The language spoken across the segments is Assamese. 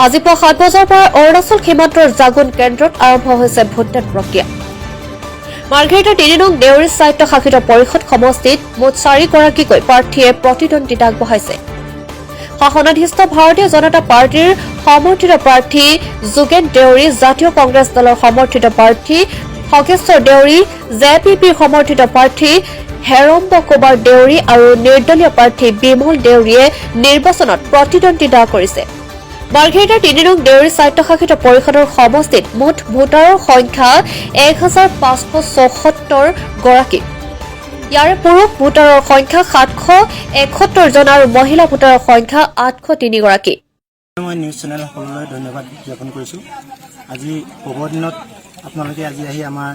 আজি পুৱা 7 বজাৰ পৰা অৰুণাচল সীমান্তৰ জাগুন কেন্দ্ৰত আৰম্ভ হৈছে ভোটদান প্ৰক্ৰিয়া। মাৰ্ঘেৰিটা ৩ নং দেউৰী স্বায়ত্তশাসিত পৰিষদ সমষ্টিত মুঠ 4গৰাকীকৈ প্ৰাৰ্থীয়ে প্ৰতিদ্বন্দ্বিতা আগবঢ়াইছে। শাসনাধিষ্ঠ ভাৰতীয় জনতা পাৰ্টীৰ সমৰ্থিত প্ৰাৰ্থী যোগেন দেউৰী, জাতীয় কংগ্ৰেছ দলৰ সমৰ্থিত প্ৰাৰ্থী খগেশ্বৰ দেউৰী, জেপিপিৰ সমৰ্থিত প্ৰাৰ্থী হেৰম্ব কুমাৰ দেউৰী আৰু নিৰ্দলীয় প্ৰাৰ্থী বিমল দেউৰীয়ে নিৰ্বাচনত প্ৰতিদ্বন্দ্বিতা কৰিছে। মাৰ্ঘেৰিটাৰ ৩ নং দেউৰী স্বায়ত্তশাসিত পৰিষদৰ সমষ্টিত মুঠ ভোটাৰৰ সংখ্যা 1574 গৰাকী। ইয়াৰে পুৰুষ ভোটাৰৰ সংখ্যা 771 জন আৰু মহিলা ভোটাৰৰ সংখ্যা 803 গৰাকী। মই নিউজ চেনেল সকলোলৈ ধন্যবাদ জ্ঞাপন কৰিছোঁ। আজি পূৰ্বৰ দিনত আপোনালোকে আজি আহি আমাৰ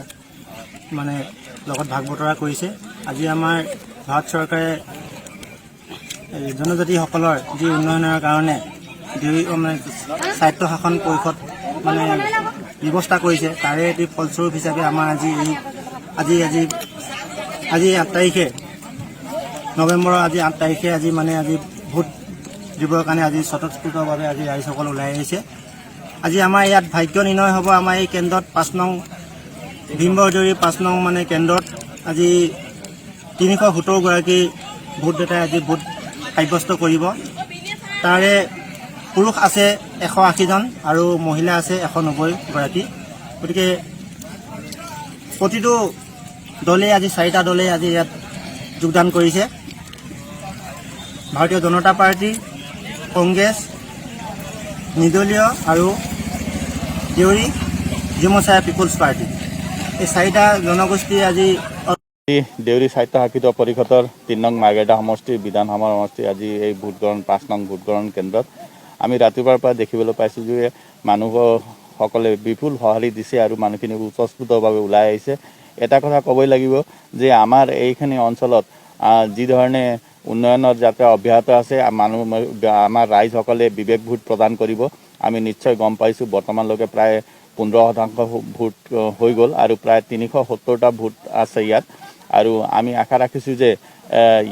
লগত ভাগ বতৰা কৰিছে। আজি আমাৰ ভাৰত চৰকাৰে জনজাতিসকলৰ যি উন্নয়নৰ কাৰণে স্বায়ত্তশাসন পৰিষদ ব্যৱস্থা কৰিছে, তাৰে এটি ফলস্বৰূপ হিচাপে আমাৰ আজি 8 তাৰিখে নৱেম্বৰৰ 8 তাৰিখে আজি ভোট দিবৰ কাৰণে আজি স্বতঃস্ফূৰ্তভাৱে আজি ৰাইজসকল ওলাই আহিছে। আজি আমাৰ ইয়াত ভাগ্য নিৰ্ণয় হ'ব। আমাৰ এই কেন্দ্ৰত 5 নং ভীমবৰদৈৰী 5 নং কেন্দ্ৰত আজি 370 গৰাকী ভোটদাতাই আজি ভোট সাব্যস্ত কৰিব। তাৰে পুৰুষ আছে 180 জন আৰু মহিলা আছে 190 গৰাকী। গতিকে প্ৰতিটো দলে আজি 4টা দলে আজি ইয়াত যোগদান কৰিছে। ভাৰতীয় জনতা পাৰ্টি, কংগ্ৰেছ, নিৰ্দলীয় আৰু দেউৰী যুৱচায়া পিপুলছ পাৰ্টি, এই 4টা জনগোষ্ঠীয়ে আজি দেউৰী স্বায়ত্তশাসিত পৰিষদৰ 3 নং মাৰ্ঘেৰিটা সমষ্টিৰ বিধানসভা সমষ্টি আজি এই ভোটগ্ৰহণ 5 নং ভোটগ্ৰহণ কেন্দ্ৰত আমি ৰাতিপুৱাৰ পৰা দেখিবলৈ পাইছোঁ যে মানুহসকলে বিপুল সঁহাৰি দিছে আৰু মানুহখিনি উৎস্ফূৰ্তভাৱে ওলাই আহিছে। এটা কথা ক'বই লাগিব যে আমাৰ এইখিনি অঞ্চলত যি ধৰণে উন্নয়নৰ যাত্ৰা অব্যাহত আছে, আমাৰ ৰাইজসকলে বিবেক ভোট প্ৰদান কৰিব। আমি নিশ্চয় গম পাইছোঁ বৰ্তমানলৈকে প্ৰায় 15% ভোট হৈ গ'ল আৰু প্ৰায় 370টা ভোট আছে ইয়াত। আৰু আমি আশা ৰাখিছোঁ যে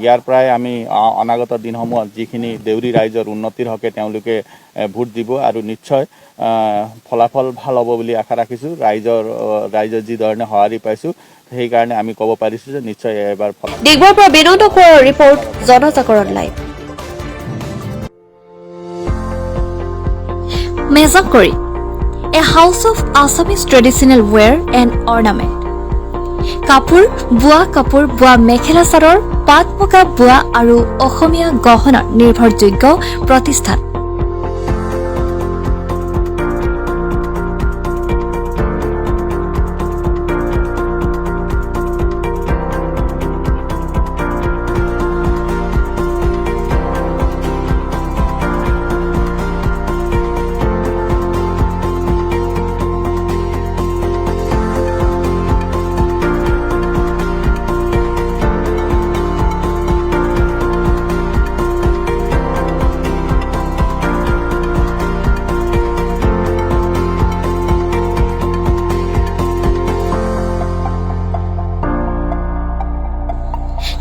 ইয়াৰ পৰাই আমি অনাগত দিনসমূহত যিখিনি দেউৰী ৰাইজৰ উন্নতিৰ হকে তেওঁলোকে ভোট দিব আৰু নিশ্চয় ফলাফল ভাল হ'ব বুলি আশা ৰাখিছোঁ। ৰাইজৰ যি ধৰণে সঁহাৰি পাইছোঁ সেইকাৰণে আমি ক'ব পাৰিছোঁ যে নিশ্চয় এবাৰ ডিগবৈৰ পৰা বিনোদ কোঁৱৰৰ ৰিপৰ্ট, জনজাগৰণ লাইভ। মেজাকৰি, a house of Assamese traditional wear and ornament. কাপোৰ, বোৱা মেখেলা চাদৰ, পাট মুগা বোৱা আৰু অসমীয়া গহনাৰ নিৰ্ভৰযোগ্য প্ৰতিষ্ঠান।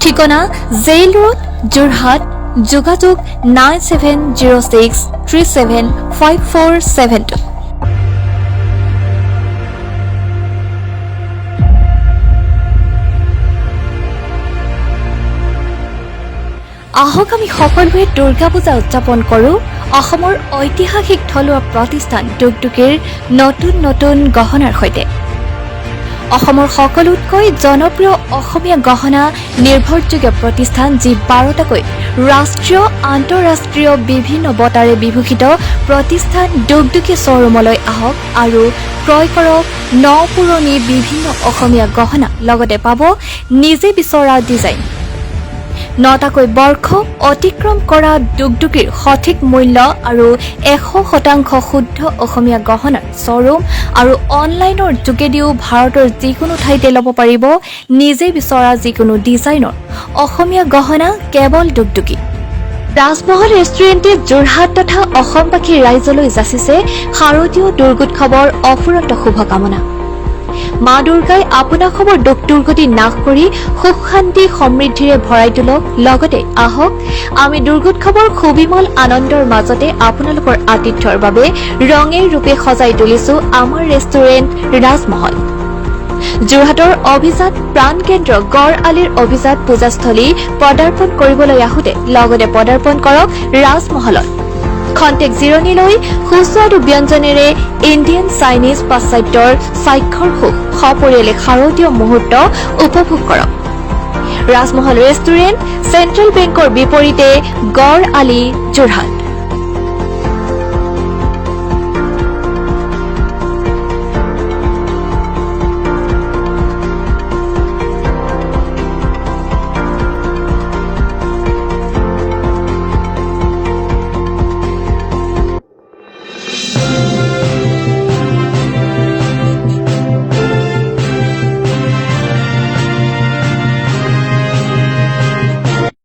ঠিকনা জেইল ৰোড, যোৰহাট। যোগাযোগ 9706375472। আহক আমি সকলোৱে দুৰ্গা পূজা উদযাপন কৰোঁ অসমৰ ঐতিহাসিক থলুৱা প্ৰতিষ্ঠান টুকটুকিৰ নতুন নতুন গহনাৰ সৈতে। অসমৰ সকলোতকৈ জনপ্ৰিয় অসমীয়া গহনা নিৰ্ভৰযোগ্য প্ৰতিষ্ঠান, যি 12টাকৈ ৰাষ্ট্ৰীয় আন্তঃৰাষ্ট্ৰীয় বিভিন্ন বঁটাৰে বিভূষিত প্ৰতিষ্ঠান টুকটুকি শ্ব'ৰুমলৈ আহক আৰু ক্ৰয় কৰক ন পুৰণি বিভিন্ন অসমীয়া গহনা, লগতে পাব নিজে বিচৰা ডিজাইন। 9টাকৈ বৰ্ষ অতিক্ৰম কৰা টুকটুকিৰ সঠিক মূল্য আৰু 100% শুদ্ধ অসমীয়া গহনাৰ শ্ব'ৰুম আৰু অনলাইনৰ যোগেদিও ভাৰতৰ যিকোনো ঠাইতে ল'ব পাৰিব নিজে বিচৰা যিকোনো ডিজাইনৰ অসমীয়া গহনা কেৱল টুকটুকি। ৰাজমহল ৰেষ্টুৰেণ্টে যোৰহাট তথা অসমবাসীৰ ৰাইজলৈ যাচিছে শাৰদীয় দুৰ্গোৎসৱৰ অফুৰন্ত শুভকামনা। মা দুৰ্গাই আপোনাসমৰ দুখ দুৰ্গতি নাশ কৰি সুখ শান্তি সমৃদ্ধিৰে ভৰাই তোলক লগতে আহক আমি দুৰ্গোৎসৱৰ সুবিমল আনন্দৰ মাজতে আপোনালোকৰ আতিথ্যৰ বাবে ৰঙে ৰূপে সজাই তুলিছো আমাৰ ৰেষ্টুৰেণ্ট ৰাজমহল যোৰহাটৰ অভিজাত প্ৰাণকেন্দ্ৰ গড় আলিৰ অভিজাত পূজাস্থলী পদাৰ্পণ কৰিবলৈ আহোঁতে লগতে পদাৰ্পণ কৰক ৰাজমহলত খন্তেক জিৰণি লৈ সুস্বাদু ব্যঞ্জনেৰে ইণ্ডিয়ান চাইনিজ পাশ্চাত্যৰ স্বাক্ষৰ সুখ সপৰিয়ালে শাৰদীয় মুহূৰ্ত উপভোগ কৰক ৰাজমহল ৰেষ্টুৰেণ্ট চেণ্ট্ৰেল বেংকৰ বিপৰীতে গড় আলি যোৰহাট